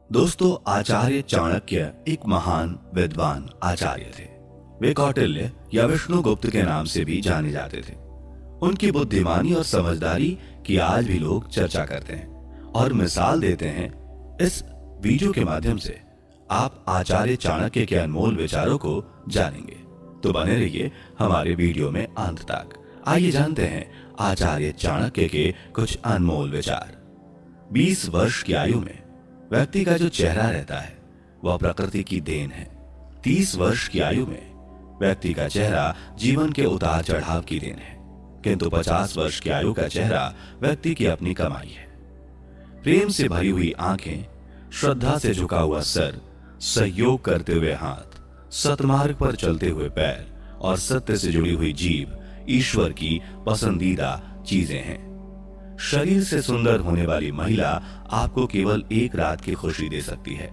दोस्तों, आचार्य चाणक्य एक महान विद्वान आचार्य थे। वे कौटिल्य या विष्णुगुप्त के नाम से भी जाने जाते थे। उनकी बुद्धिमानी और समझदारी की आज भी लोग चर्चा करते हैं और मिसाल देते हैं। इस वीडियो के माध्यम से आप आचार्य चाणक्य के अनमोल विचारों को जानेंगे, तो बने रहिए हमारे वीडियो में अंत तक। आइए जानते हैं आचार्य चाणक्य के कुछ अनमोल विचार। 20 वर्ष की आयु में व्यक्ति का जो चेहरा रहता है वह प्रकृति की देन है। 30 वर्ष की आयु में व्यक्ति का चेहरा जीवन के उतार चढ़ाव की देन है, किंतु 50 वर्ष की आयु का चेहरा व्यक्ति की अपनी कमाई है। प्रेम से भरी हुई आंखें, श्रद्धा से झुका हुआ सर, सहयोग करते हुए हाथ, सतमार्ग पर चलते हुए पैर और सत्य से जुड़ी हुई जीभ ईश्वर की पसंदीदा चीजें हैं। शरीर से सुंदर होने वाली महिला आपको केवल एक रात की खुशी दे सकती है,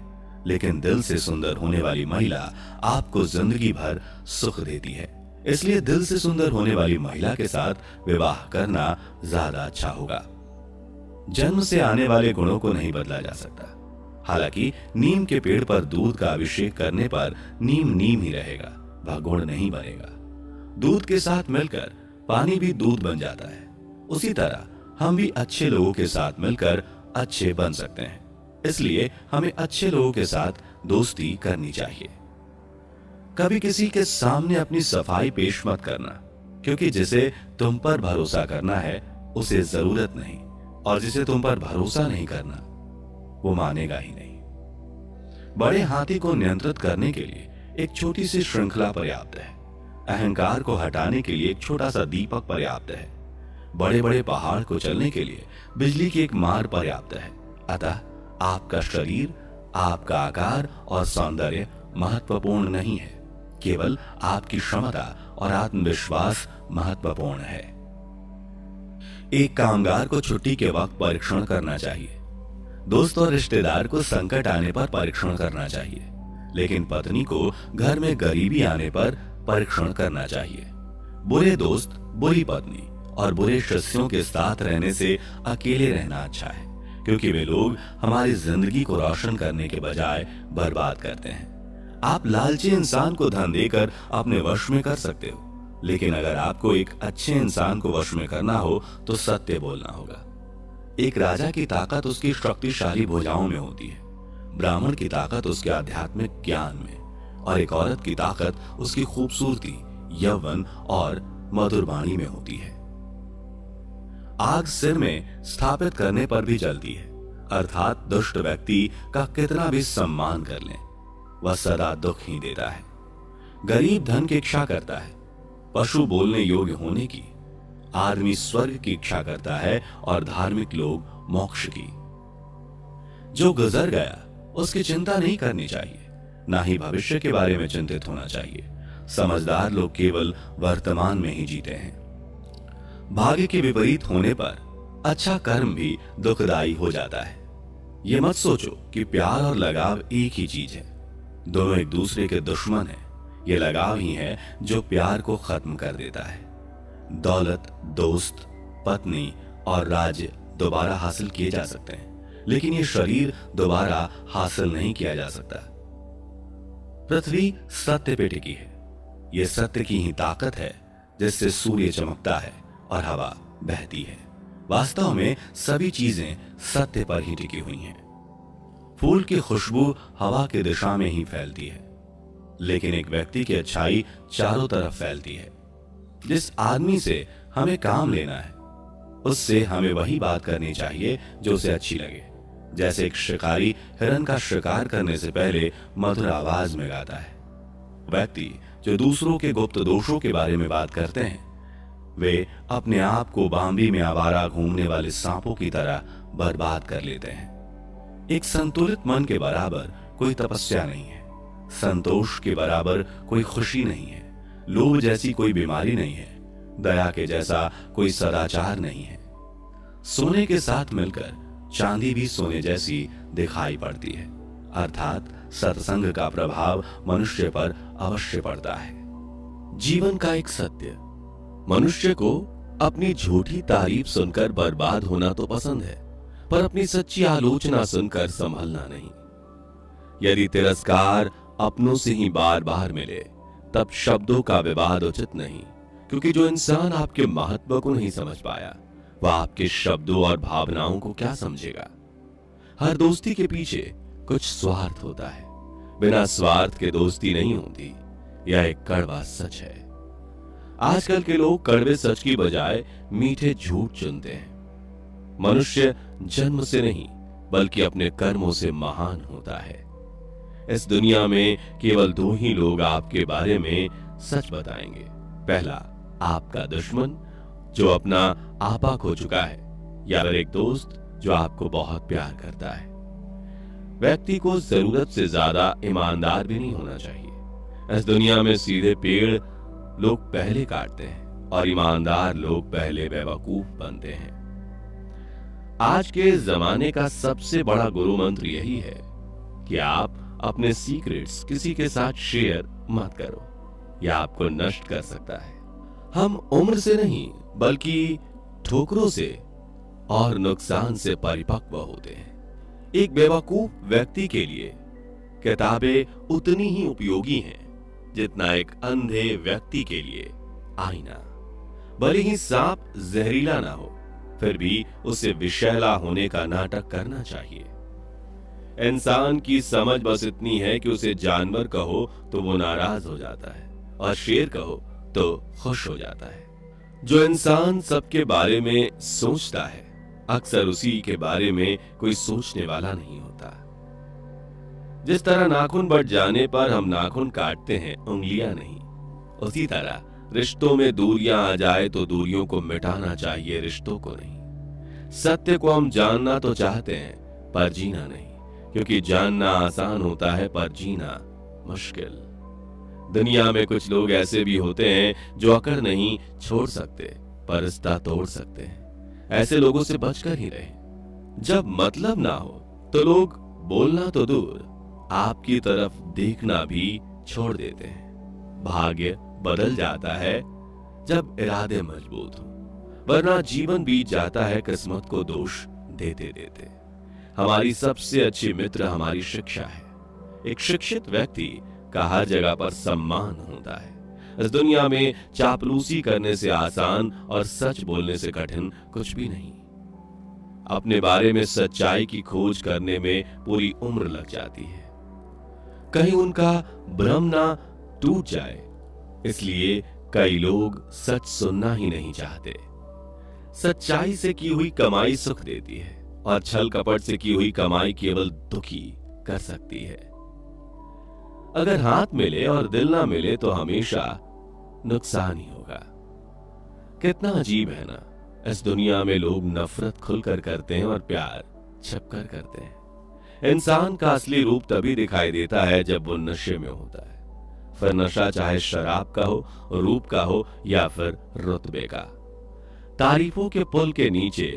लेकिन दिल से सुंदर होने वाली महिला आपको जिंदगी भर सुख देती है। इसलिए दिल से सुंदर होने वाली महिला के साथ विवाह करना ज्यादा अच्छा होगा। जन्म से आने वाले गुणों को नहीं बदला जा सकता। हालांकि नीम के पेड़ पर दूध का अभिषेक करने पर नीम नीम ही रहेगा, वह गुण नहीं बनेगा। दूध के साथ मिलकर पानी भी दूध बन जाता है। उसी तरह हम भी अच्छे लोगों के साथ मिलकर अच्छे बन सकते हैं। इसलिए हमें अच्छे लोगों के साथ दोस्ती करनी चाहिए। कभी किसी के सामने अपनी सफाई पेश मत करना, क्योंकि जिसे तुम पर भरोसा करना है उसे जरूरत नहीं, और जिसे तुम पर भरोसा नहीं करना वो मानेगा ही नहीं। बड़े हाथी को नियंत्रित करने के लिए एक छोटी सी श्रृंखला पर्याप्त है। अहंकार को हटाने के लिए एक छोटा सा दीपक पर्याप्त है। बड़े बड़े पहाड़ को चलने के लिए बिजली की एक मार पर्याप्त है। अतः आपका शरीर, आपका आकार और सौंदर्य महत्वपूर्ण नहीं है, केवल आपकी क्षमता और आत्मविश्वास महत्वपूर्ण है। एक कामगार को छुट्टी के वक्त परीक्षण करना चाहिए। दोस्त और रिश्तेदार को संकट आने पर परीक्षण करना चाहिए, लेकिन पत्नी को घर में गरीबी आने पर परीक्षण करना चाहिए। बुरे दोस्त, बुरी पत्नी और बुरे शिष्यों के साथ रहने से अकेले रहना अच्छा है, क्योंकि वे लोग हमारी जिंदगी को रोशन करने के बजाय बर्बाद करते हैं। आप लालची इंसान को धन देकर अपने वश में कर सकते हो, लेकिन अगर आपको एक अच्छे इंसान को वश में करना हो तो सत्य बोलना होगा। एक राजा की ताकत उसकी शक्तिशाली भुजाओं में होती है, ब्राह्मण की ताकत उसके आध्यात्मिक ज्ञान में, और एक औरत की ताकत उसकी खूबसूरती, यौवन और मधुर वाणी में होती है। आग सिर में स्थापित करने पर भी जलती है, अर्थात दुष्ट व्यक्ति का कितना भी सम्मान कर लें वह सदा दुख ही देता है। गरीब धन की इच्छा करता है, पशु बोलने योग्य होने की। आदमी स्वर्ग की इच्छा करता है और धार्मिक लोग मोक्ष की। जो गुजर गया उसकी चिंता नहीं करनी चाहिए, ना ही भविष्य के बारे में चिंतित होना चाहिए। समझदार लोग केवल वर्तमान में ही जीते हैं। भाग्य के विपरीत होने पर अच्छा कर्म भी दुखदायी हो जाता है। ये मत सोचो कि प्यार और लगाव एक ही चीज है। दोनों एक दूसरे के दुश्मन हैं। ये लगाव ही है जो प्यार को खत्म कर देता है। दौलत, दोस्त, पत्नी और राज्य दोबारा हासिल किए जा सकते हैं, लेकिन ये शरीर दोबारा हासिल नहीं किया जा सकता। पृथ्वी सत्य पे टिकी है। ये सत्य की ही ताकत है जिससे सूर्य चमकता है और हवा बहती है। वास्तव में सभी चीजें सत्य पर ही टिकी हुई हैं। फूल की खुशबू हवा की दिशा में ही फैलती है, लेकिन एक व्यक्ति की अच्छाई चारों तरफ फैलती है। जिस आदमी से हमें काम लेना है उससे हमें वही बात करनी चाहिए जो उसे अच्छी लगे। जैसे एक शिकारी हिरन का शिकार करने से पहले मधुर आवाज में गाता है। व्यक्ति जो दूसरों के गुप्त दोषों के बारे में बात करते हैं वे अपने आप को बाम्बी में आवारा घूमने वाले सांपों की तरह बर्बाद कर लेते हैं। एक संतुलित मन के बराबर कोई तपस्या नहीं है। संतोष के बराबर कोई खुशी नहीं है। लोभ जैसी कोई बीमारी नहीं है। दया के जैसा कोई सदाचार नहीं है। सोने के साथ मिलकर चांदी भी सोने जैसी दिखाई पड़ती है, अर्थात सत्संग का प्रभाव मनुष्य पर अवश्य पड़ता है। जीवन का एक सत्य, मनुष्य को अपनी झूठी तारीफ सुनकर बर्बाद होना तो पसंद है, पर अपनी सच्ची आलोचना सुनकर संभलना नहीं। यदि तिरस्कार अपनों से ही बार बार मिले तब शब्दों का विवाद उचित नहीं, क्योंकि जो इंसान आपके महत्व को नहीं समझ पाया वह आपके शब्दों और भावनाओं को क्या समझेगा। हर दोस्ती के पीछे कुछ स्वार्थ होता है, बिना स्वार्थ के दोस्ती नहीं होती। यह एक कड़वा सच है। आजकल के लोग कड़वे सच की बजाय मीठे झूठ चुनते हैं। मनुष्य जन्म से नहीं बल्कि अपने कर्मों से महान होता है। इस दुनिया में केवल दो ही लोग आपके बारे में सच बताएंगे। पहला, आपका दुश्मन जो अपना आपा खो चुका है, या फिर एक दोस्त जो आपको बहुत प्यार करता है। व्यक्ति को जरूरत से ज्यादा ईमानदार भी नहीं होना चाहिए। इस दुनिया में सीधे पेड़ लोग पहले काटते हैं और ईमानदार लोग पहले बेवकूफ बनते हैं। आज के जमाने का सबसे बड़ा गुरु मंत्र यही है कि आप अपने सीक्रेट्स किसी के साथ शेयर मत करो, यह आपको नष्ट कर सकता है। हम उम्र से नहीं बल्कि ठोकरों से और नुकसान से परिपक्व होते हैं। एक बेवकूफ व्यक्ति के लिए किताबें उतनी ही उपयोगी हैं जितना एक अंधे व्यक्ति के लिए आईना। भले ही सांप जहरीला ना हो, फिर भी उसे विषैला होने का नाटक करना चाहिए। इंसान की समझ बस इतनी है कि उसे जानवर कहो तो वो नाराज हो जाता है और शेर कहो तो खुश हो जाता है। जो इंसान सबके बारे में सोचता है, अक्सर उसी के बारे में कोई सोचने वाला नहीं होता। जिस तरह नाखून बढ़ जाने पर हम नाखून काटते हैं, उंगलियां नहीं, उसी तरह रिश्तों में दूरियां आ जाए तो दूरियों को मिटाना चाहिए, रिश्तों को नहीं। सत्य को हम जानना तो चाहते हैं पर जीना नहीं, क्योंकि जानना आसान होता है पर जीना मुश्किल। दुनिया में कुछ लोग ऐसे भी होते हैं जो अकड़ नहीं छोड़ सकते पर रिश्ता तोड़ सकते हैं। ऐसे लोगों से बचकर ही रहे। जब मतलब ना हो तो लोग बोलना तो दूर, आपकी तरफ देखना भी छोड़ देते हैं। भाग्य बदल जाता है जब इरादे मजबूत हो, वरना जीवन बीत जाता है किस्मत को दोष देते देते। हमारी सबसे अच्छी मित्र हमारी शिक्षा है। एक शिक्षित व्यक्ति का हर जगह पर सम्मान होता है। इस दुनिया में चापलूसी करने से आसान और सच बोलने से कठिन कुछ भी नहीं। अपने बारे में सच्चाई की खोज करने में पूरी उम्र लग जाती है, कहीं उनका भ्रम ना टूट जाए, इसलिए कई लोग सच सुनना ही नहीं चाहते। सच्चाई से की हुई कमाई सुख देती है और छल कपट से की हुई कमाई केवल दुखी कर सकती है। अगर हाथ मिले और दिल ना मिले तो हमेशा नुकसान ही होगा। कितना अजीब है ना, इस दुनिया में लोग नफरत खुलकर करते हैं और प्यार छिपकर करते हैं। इंसान का असली रूप तभी दिखाई देता है जब वो नशे में होता है। फिर नशा चाहे शराब का हो, रूप का हो या फिर रुतबे का। तारीफों के पुल के नीचे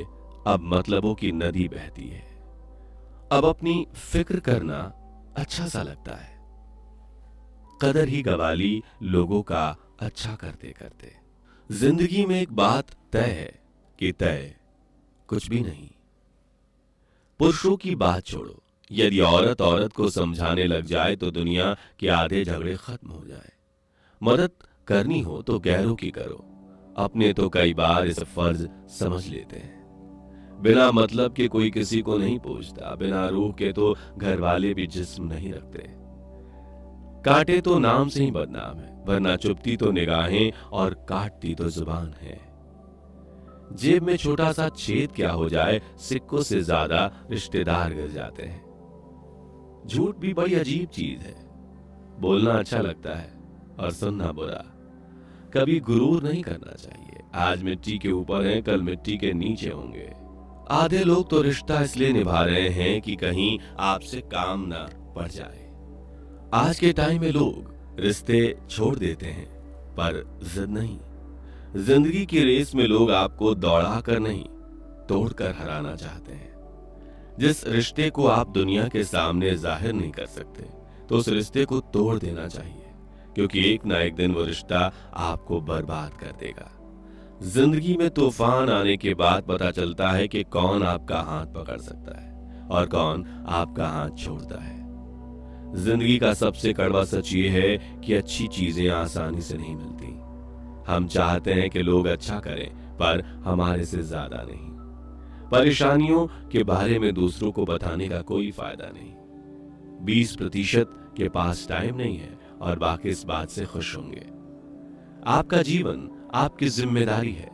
अब मतलबों की नदी बहती है। अब अपनी फिक्र करना अच्छा सा लगता है। कदर ही गवा ली लोगों का अच्छा करते करते। जिंदगी में एक बात तय है कि तय कुछ भी नहीं। पुरुषों की बात छोड़ो, यदि औरत औरत को समझाने लग जाए तो दुनिया के आधे झगड़े खत्म हो जाए। मदद करनी हो तो गैरों की करो, अपने तो कई बार इसे फर्ज समझ लेते हैं। बिना मतलब के कोई किसी को नहीं पूछता, बिना रूह के तो घर वाले भी जिस्म नहीं रखते। काटे तो नाम से ही बदनाम है, वरना चुपती तो निगाहें और काटती तो जुबान है। जेब में छोटा सा छेद क्या हो जाए, सिक्कों से ज्यादा रिश्तेदार गिर जाते हैं। झूठ भी बड़ी अजीब चीज है। बोलना अच्छा लगता है और सुनना बुरा। कभी गुरूर नहीं करना चाहिए। आज मिट्टी के ऊपर हैं, कल मिट्टी के नीचे होंगे। आधे लोग तो रिश्ता इसलिए निभा रहे हैं कि कहीं आपसे काम ना पड़ जाए। आज के टाइम में लोग रिश्ते छोड़ देते हैं पर जिद नहीं। जिंदगी की रेस में लोग आपको दौड़ा कर नहीं, तोड़कर हराना चाहते हैं। जिस रिश्ते को आप दुनिया के सामने जाहिर नहीं कर सकते तो उस रिश्ते को तोड़ देना चाहिए, क्योंकि एक ना एक दिन वो रिश्ता आपको बर्बाद कर देगा। जिंदगी में तूफान आने के बाद पता चलता है कि कौन आपका हाथ पकड़ सकता है और कौन आपका हाथ छोड़ता है। जिंदगी का सबसे कड़वा सच ये है कि अच्छी चीजें आसानी से नहीं मिलती। हम चाहते हैं कि लोग अच्छा करें, पर हमारे से ज्यादा नहीं। परेशानियों के बारे में दूसरों को बताने का कोई फायदा नहीं। 20% के पास टाइम नहीं है और बाकी इस बात से खुश होंगे। आपका जीवन आपकी जिम्मेदारी है।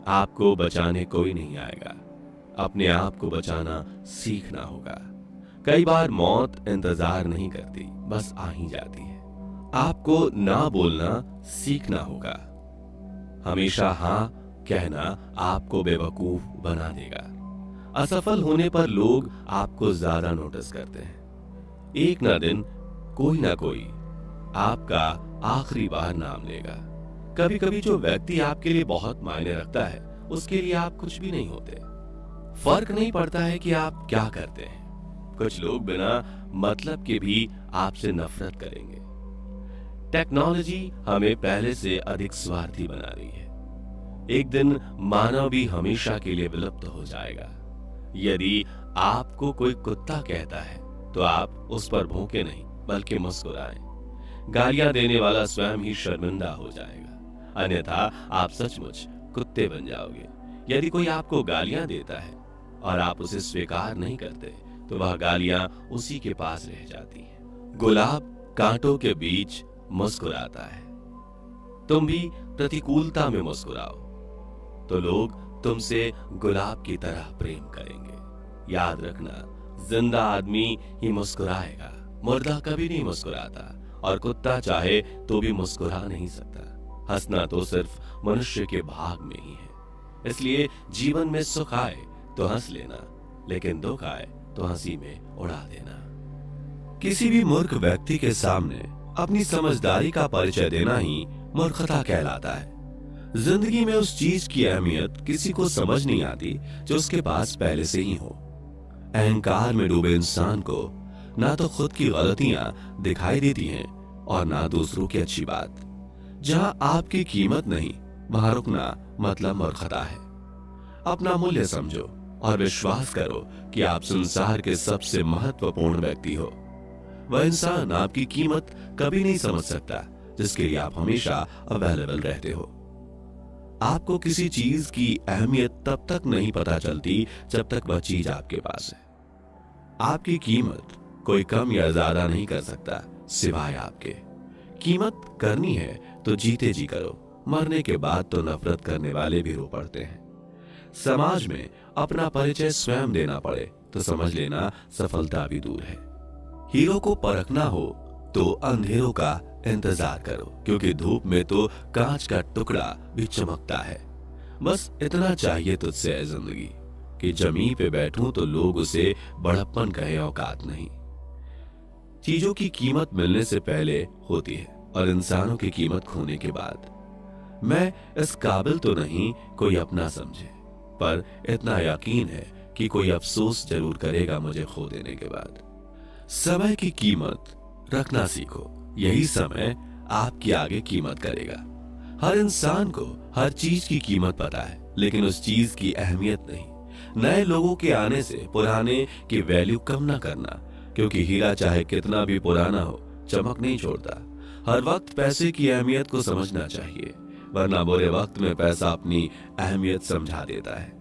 आपको बचाने कोई नहीं आएगा। अपने आप को बचाना सीखना होगा। कई बार मौत इंतजार नहीं करती, बस आ ही जाती है। आपको ना बोलना सीखना होगा। हमेशा हां कहना आपको बेवकूफ बना देगा। असफल होने पर लोग आपको ज्यादा नोटिस करते हैं। एक ना दिन कोई ना कोई आपका आखिरी बार नाम लेगा। कभी कभी जो व्यक्ति आपके लिए बहुत मायने रखता है, उसके लिए आप कुछ भी नहीं होते। फर्क नहीं पड़ता है कि आप क्या करते हैं। कुछ लोग बिना मतलब के भी आपसे नफरत करेंगे। टेक्नोलॉजी हमें पहले से अधिक स्वार्थी बना रही है। एक दिन मानव भी हमेशा के लिए विलुप्त हो जाएगा। यदि आपको कोई कुत्ता कहता है तो आप उस पर भौंके नहीं, बल्कि मुस्कुराएं। गालियां देने वाला स्वयं ही शर्मिंदा हो जाएगा, अन्यथा आप सचमुच कुत्ते बन जाओगे। यदि कोई आपको गालियां देता है और आप उसे स्वीकार नहीं करते, तो वह गालियां उसी के पास रह जाती हैं। गुलाब कांटों के बीच मुस्कुराता है। तुम भी प्रतिकूलता में मुस्कुराओ तो लोग तुमसे गुलाब की तरह प्रेम करेंगे। याद रखना, जिंदा आदमी ही मुस्कुराएगा, मुर्दा कभी नहीं मुस्कुराता, और कुत्ता चाहे तो भी मुस्कुरा नहीं सकता। हंसना तो सिर्फ मनुष्य के भाग में ही है। इसलिए जीवन में सुख आए तो हंस लेना, लेकिन दुख आए तो हंसी में उड़ा देना। किसी भी मूर्ख व्यक्ति के सामने अपनी समझदारी का परिचय देना ही मूर्खता कहलाता है। जिंदगी में उस चीज की अहमियत किसी को समझ नहीं आती जो उसके पास पहले से ही हो। अहंकार में डूबे इंसान को ना तो खुद की गलतियां दिखाई देती हैं और ना दूसरों की अच्छी बात। जहां आपकी कीमत नहीं, वहां रुकना मतलब मूर्खता है। अपना मूल्य समझो और विश्वास करो कि आप संसार के सबसे महत्वपूर्ण व्यक्ति हो। वह इंसान आपकी कीमत कभी नहीं समझ सकता जिसके लिए आप हमेशा अवेलेबल रहते हो। आपको किसी चीज की अहमियत तब तक नहीं पता चलती जब तक वह चीज आपके पास है। आपकी कीमत कोई कम या ज्यादा नहीं कर सकता सिवाय आपके। कीमत करनी है तो जीते जी करो, मरने के बाद तो नफरत करने वाले भी रो पड़ते हैं। समाज में अपना परिचय स्वयं देना पड़े तो समझ लेना सफलता भी दूर है। हीरो को परखना हो तो अंधेरों का इंतजार करो, क्योंकि धूप में तो कांच का टुकड़ा भी चमकता है। बस इतना चाहिए तुझसे है जिंदगी कि जमीन पे बैठूं तो लोग उसे बड़प्पन कहे, औकात नहीं। चीजों की कीमत मिलने से पहले होती है और इंसानों की कीमत खोने के बाद। मैं इस काबिल तो नहीं कोई अपना समझे, पर इतना यकीन है कि कोई अफसोस जरूर करेगा मुझे खो देने के बाद। समय की कीमत रखना सीखो, यही समय आपकी आगे कीमत करेगा। हर इंसान को हर चीज की कीमत पता है, लेकिन उस चीज की अहमियत नहीं। नए लोगों के आने से पुराने की वैल्यू कम ना करना, क्योंकि हीरा चाहे कितना भी पुराना हो, चमक नहीं छोड़ता। हर वक्त पैसे की अहमियत को समझना चाहिए, वरना बुरे वक्त में पैसा अपनी अहमियत समझा देता है।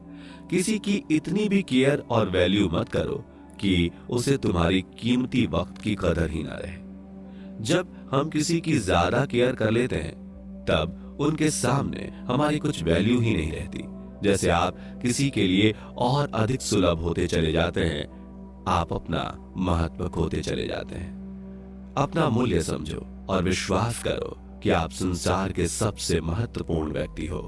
किसी की इतनी भी केयर और वैल्यू मत करो कि उसे तुम्हारी कीमती वक्त की कदर ही ना रहे। जब हम किसी की ज्यादा केयर कर लेते हैं, तब उनके सामने हमारी कुछ वैल्यू ही नहीं रहती। जैसे आप किसी के लिए और अधिक सुलभ होते चले जाते हैं, आप अपना महत्व खोते चले जाते हैं। अपना मूल्य समझो और विश्वास करो कि आप संसार के सबसे महत्वपूर्ण व्यक्ति हो।